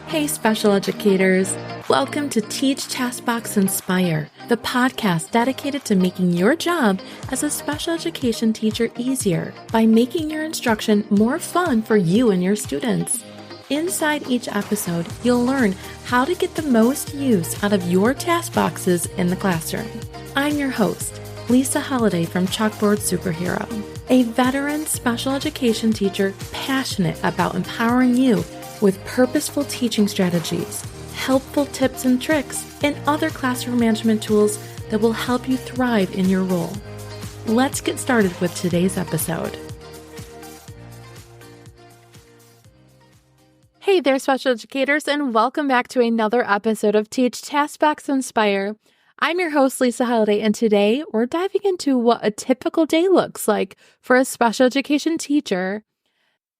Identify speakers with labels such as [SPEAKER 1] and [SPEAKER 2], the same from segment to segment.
[SPEAKER 1] Hey, special educators. Welcome to Teach, Taskbox, Inspire, the podcast dedicated to making your job as a special education teacher easier by making your instruction more fun for you and your students. Inside each episode, you'll learn how to get the most use out of your task boxes in the classroom. I'm your host, Lisa Hollady from Chalkboard Superhero, a veteran special education teacher passionate about empowering you with purposeful teaching strategies, helpful tips and tricks, and other classroom management tools that will help you thrive in your role. Let's get started with today's episode. Hey there, special educators, and welcome back to another episode of Teach, Taskbox, Inspire. I'm your host, Lisa Hollady, and today we're diving into what a typical day looks like for a special education teacher.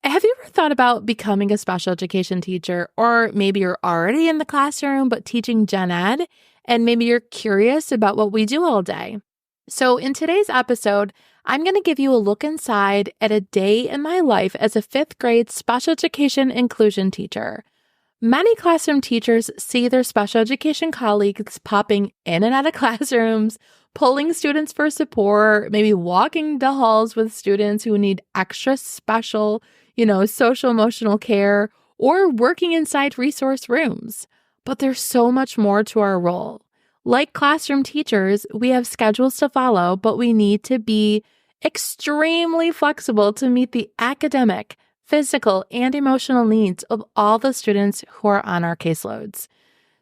[SPEAKER 1] Have you ever thought about becoming a special education teacher? Or maybe you're already in the classroom but teaching gen ed, and maybe you're curious about what we do all day. So in today's episode, I'm going to give you a look inside at a day in my life as a 5th grade special education inclusion teacher. Many classroom teachers see their special education colleagues popping in and out of classrooms, pulling students for support, maybe walking the halls with students who need extra special social emotional care, or working inside resource rooms. But there's so much more to our role. Like classroom teachers, we have schedules to follow, but we need to be extremely flexible to meet the academic, physical, and emotional needs of all the students who are on our caseloads.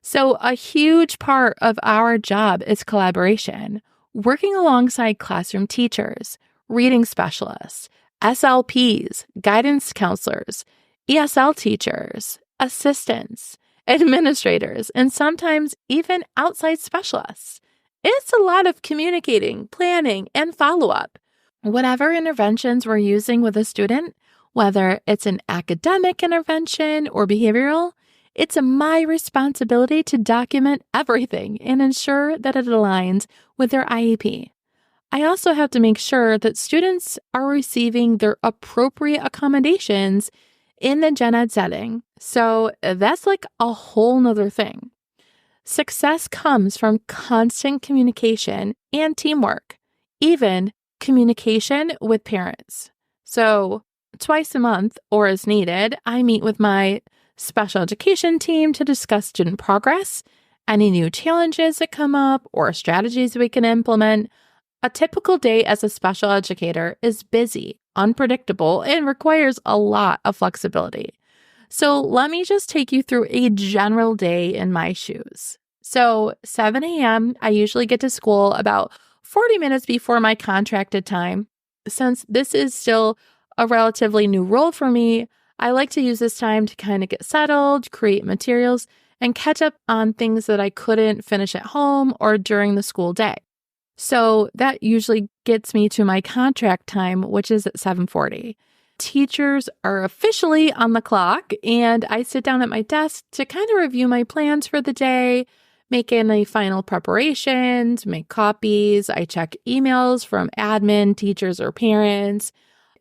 [SPEAKER 1] So a huge part of our job is collaboration, working alongside classroom teachers, reading specialists, SLPs, guidance counselors, ESL teachers, assistants, administrators, and sometimes even outside specialists. It's a lot of communicating, planning, and follow-up. Whatever interventions we're using with a student, whether it's an academic intervention or behavioral, it's my responsibility to document everything and ensure that it aligns with their IEP. I also have to make sure that students are receiving their appropriate accommodations in the gen ed setting. So that's like a whole nother thing. Success comes from constant communication and teamwork, even communication with parents. So twice a month or as needed, I meet with my special education team to discuss student progress, any new challenges that come up, or strategies we can implement. A typical day as a special educator is busy, unpredictable, and requires a lot of flexibility. So let me just take you through a general day in my shoes. So 7 a.m., I usually get to school about 40 minutes before my contracted time. Since this is still a relatively new role for me, I like to use this time to kind of get settled, create materials, and catch up on things that I couldn't finish at home or during the school day. So that usually gets me to my contract time, which is at 7:40. Teachers are officially on the clock, and I sit down at my desk to kind of review my plans for the day, make any final preparations, make copies. I check emails from admin, teachers, or parents.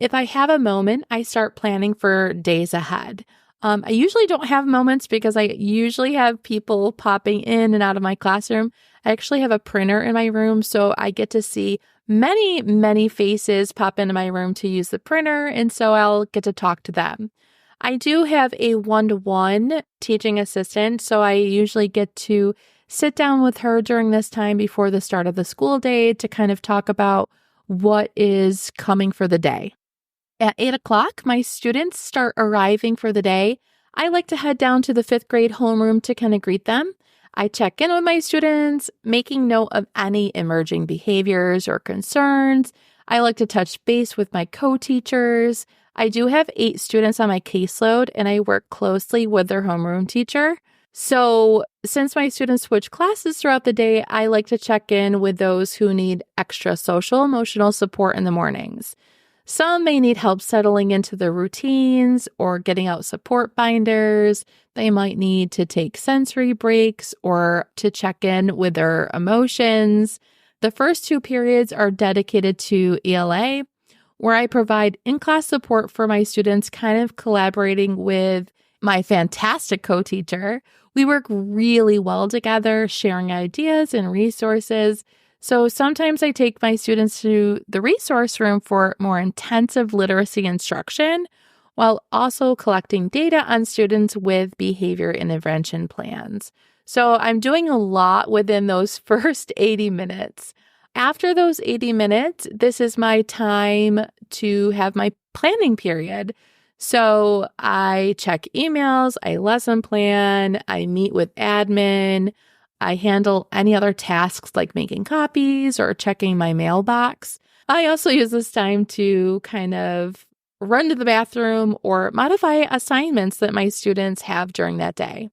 [SPEAKER 1] If I have a moment, I start planning for days ahead. I usually don't have moments because I usually have people popping in and out of my classroom. I actually have a printer in my room, so I get to see many, many faces pop into my room to use the printer, and so I'll get to talk to them. I do have a one-to-one teaching assistant, so I usually get to sit down with her during this time before the start of the school day to kind of talk about what is coming for the day. At 8 o'clock, my students start arriving for the day. I like to head down to the 5th grade homeroom to kind of greet them. I check in with my students, making note of any emerging behaviors or concerns. I like to touch base with my co-teachers. I do have 8 students on my caseload, and I work closely with their homeroom teacher. So since my students switch classes throughout the day, I like to check in with those who need extra social emotional support in the mornings. Some may need help settling into their routines or getting out support binders. They might need to take sensory breaks or to check in with their emotions. The first 2 periods are dedicated to ELA, where I provide in-class support for my students, kind of collaborating with my fantastic co-teacher. We work really well together, sharing ideas and resources. So sometimes I take my students to the resource room for more intensive literacy instruction, while also collecting data on students with behavior intervention plans. So I'm doing a lot within those first 80 minutes. After those 80 minutes, this is my time to have my planning period. So I check emails, I lesson plan, I meet with admin, I handle any other tasks like making copies or checking my mailbox. I also use this time to kind of run to the bathroom or modify assignments that my students have during that day.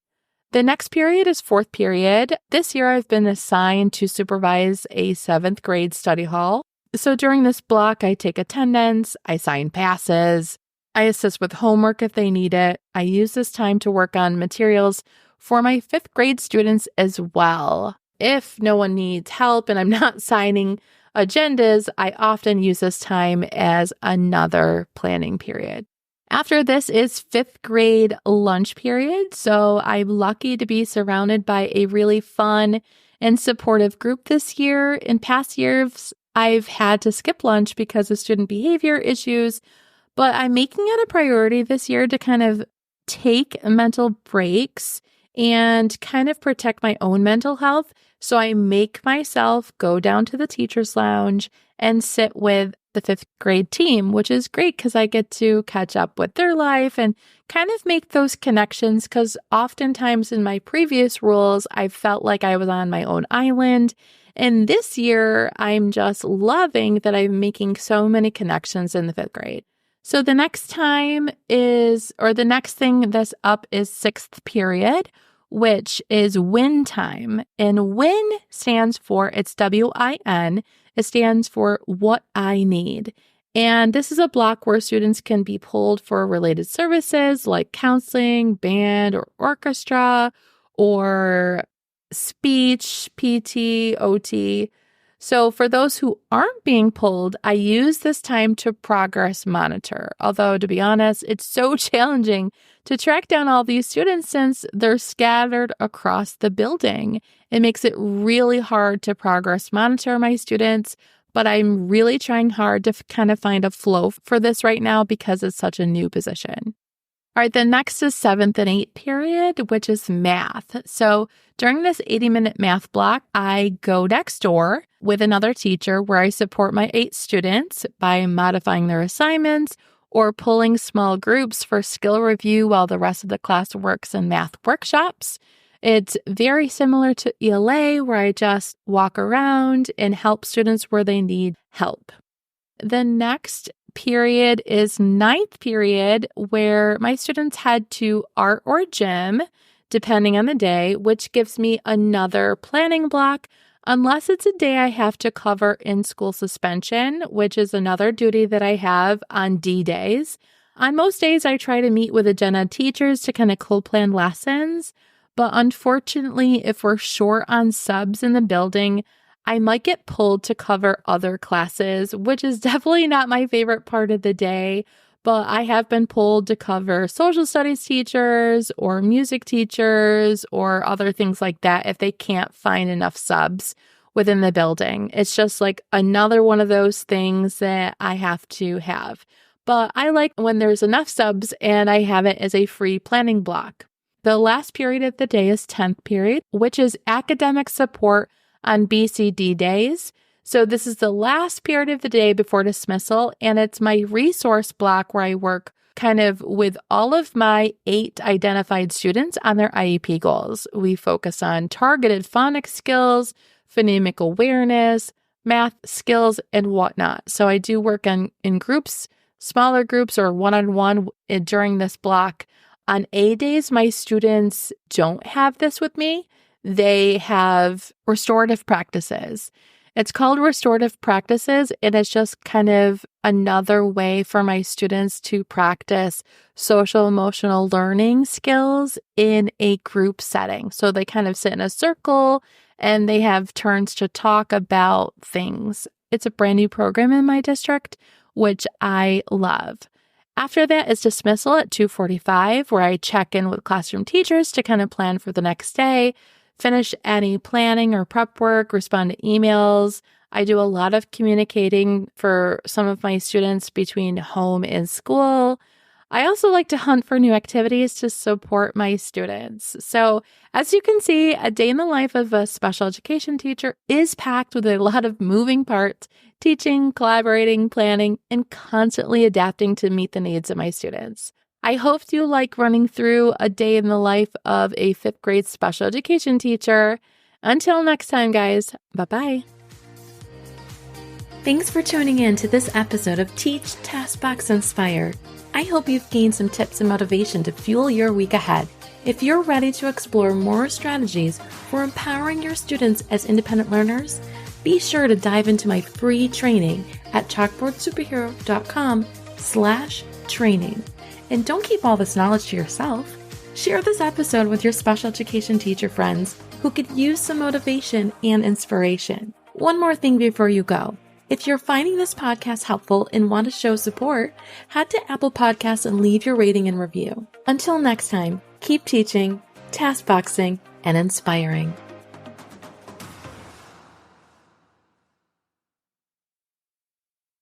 [SPEAKER 1] The next period is fourth period. This year I've been assigned to supervise a 7th grade study hall. So during this block, I take attendance, I sign passes, I assist with homework if they need it. I use this time to work on materials for my 5th grade students as well. If no one needs help and I'm not signing agendas, I often use this time as another planning period. After this is 5th grade lunch period, so I'm lucky to be surrounded by a really fun and supportive group this year. In past years, I've had to skip lunch because of student behavior issues, but I'm making it a priority this year to kind of take mental breaks and kind of protect my own mental health. So I make myself go down to the teacher's lounge and sit with the 5th grade team, which is great because I get to catch up with their life and kind of make those connections, because oftentimes in my previous roles, I felt like I was on my own island. And this year, I'm just loving that I'm making so many connections in the 5th grade. So the next thing that's up is 6th period, which is WIN time. And WIN stands for, it's WIN, it stands for what I need. And this is a block where students can be pulled for related services like counseling, band or orchestra, or speech, PT, OT. So for those who aren't being pulled, I use this time to progress monitor. Although, to be honest, it's so challenging to track down all these students since they're scattered across the building. It makes it really hard to progress monitor my students, but I'm really trying hard to kind of find a flow for this right now because it's such a new position. All right, the next is 7th and 8th period, which is math. So during this 80-minute math block, I go next door with another teacher where I support my 8 students by modifying their assignments or pulling small groups for skill review while the rest of the class works in math workshops. It's very similar to ELA, where I just walk around and help students where they need help. The next period is 9th period, where my students head to art or gym, depending on the day, which gives me another planning block, unless it's a day I have to cover in-school suspension, which is another duty that I have on D days. On most days, I try to meet with the gen ed teachers to kind of co-plan lessons, but unfortunately, if we're short on subs in the building, I might get pulled to cover other classes, which is definitely not my favorite part of the day, but I have been pulled to cover social studies teachers or music teachers or other things like that if they can't find enough subs within the building. It's just like another one of those things that I have to have. But I like when there's enough subs and I have it as a free planning block. The last period of the day is 10th period, which is academic support on BCD days. So this is the last period of the day before dismissal, and it's my resource block where I work kind of with all of my 8 identified students on their IEP goals. We focus on targeted phonics skills, phonemic awareness, math skills, and whatnot. So I do work in groups, smaller groups, or one-on-one during this block. On A days, my students don't have this with me. They have restorative practices. It's called restorative practices, and it's just kind of another way for my students to practice social emotional learning skills in a group setting. So they kind of sit in a circle and they have turns to talk about things. It's a brand new program in my district, which I love. After that is dismissal at 2:45, where I check in with classroom teachers to kind of plan for the next day, finish any planning or prep work, respond to emails. I do a lot of communicating for some of my students between home and school. I also like to hunt for new activities to support my students. So, as you can see, a day in the life of a special education teacher is packed with a lot of moving parts, teaching, collaborating, planning, and constantly adapting to meet the needs of my students. I hope you like running through a day in the life of a 5th grade special education teacher. Until next time, guys, bye-bye. Thanks for tuning in to this episode of Teach, Taskbox, Inspire. I hope you've gained some tips and motivation to fuel your week ahead. If you're ready to explore more strategies for empowering your students as independent learners, be sure to dive into my free training at chalkboardsuperhero.com/training. And don't keep all this knowledge to yourself. Share this episode with your special education teacher friends who could use some motivation and inspiration. One more thing before you go. If you're finding this podcast helpful and want to show support, head to Apple Podcasts and leave your rating and review. Until next time, keep teaching, taskboxing, and inspiring.